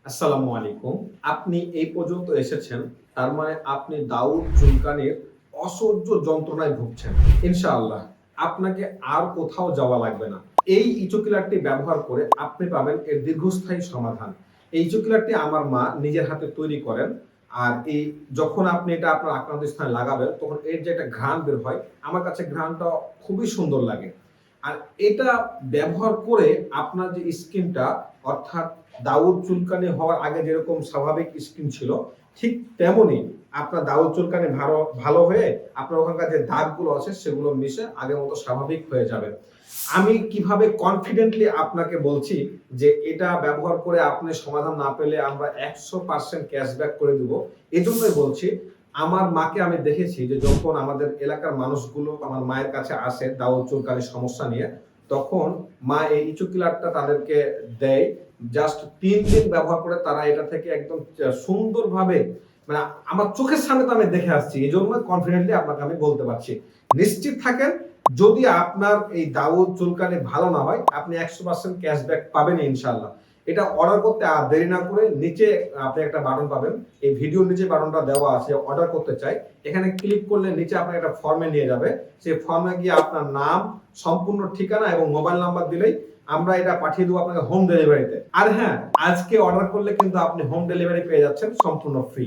আসসালামু আলাইকুম। আপনি এই পর্যন্ত এসেছেন, তার মানে আপনি দাউদ চুলকানির অসহ্য যন্ত্রণায় ভুগছেন। ইনশাআল্লাহ আপনাকে আর কোথাও যাওয়া লাগবে না। এই ইচো কিলারটি ব্যবহার করে আপনি পাবেন এর দীর্ঘস্থায়ী সমাধান। এই ইচো কিলারটি আমার মা নিজের হাতে তৈরি করেন। আর যখন আপনি এটা আপনার আক্রান্ত স্থানে লাগাবেন, তখন এর যে একটা ঘ্রাণ বের হয়, আমার কাছে ঘ্রাণটা খুবই সুন্দর লাগে। আর এটা ব্যবহার করে আপনার যে স্কিনটা, অর্থাৎ দাউদ চুলকানি হওয়ার আগে যেরকম স্বাভাবিক স্কিন ছিল, ঠিক তেমনই আপনার দাউদ চুলকানি ভালো ভালো হয়ে আপনার ওখানকার যে দাগগুলো আছে সেগুলো মিশে আগের মতো স্বাভাবিক হয়ে যাবে। আমি কিভাবে কনফিডেন্টলি আপনাকে বলছি যে এটা ব্যবহার করে আপনি সমাধান না পেলে আমরা 100% ক্যাশব্যাক করে দিব। এজন্যই বলছি, আমার মাকে আমি দেখেছি যে যখন আমাদের এলাকার মানুষগুলো আমার মায়ের কাছে আসে দাউদ চুলকানির সমস্যা নিয়ে, তখন মা এই ইচু কিলারটা তাদেরকে দেয়। জাস্ট ৩ দিন ব্যবহার করে তারা এটা থেকে একদম সুন্দরভাবে, মানে আমার চোখের সামনে তো আমি দেখে আসছি। এজন্য কনফিডেন্টলি আপনাকে আমি বলতে পারছি। নিশ্চিত থাকেন, যদি আপনার এই দাউদ চুলকানি ভালো না হয়, আপনি 100% ক্যাশব্যাক পাবেন ইনশাআল্লাহ। এটা অর্ডার করতে আর দেরি না করে নিচে আপনি একটা বাটন পাবেন। এই ভিডিওর নিচে বাটনটা দেওয়া আছে, অর্ডার করতে চাই। এখানে ক্লিক করলে নিচে আপনাকে একটা ফর্মে নিয়ে যাবে। সেই ফর্মে গিয়ে আপনার নাম, সম্পূর্ণ ঠিকানা এবং মোবাইল নাম্বার দিলেই আমরা এটা পাঠিয়ে দেবো আপনাকে হোম ডেলিভারিতে। আর হ্যাঁ, আজকে অর্ডার করলে কিন্তু আপনি হোম ডেলিভারি পেয়ে যাচ্ছেন সম্পূর্ণ ফ্রি।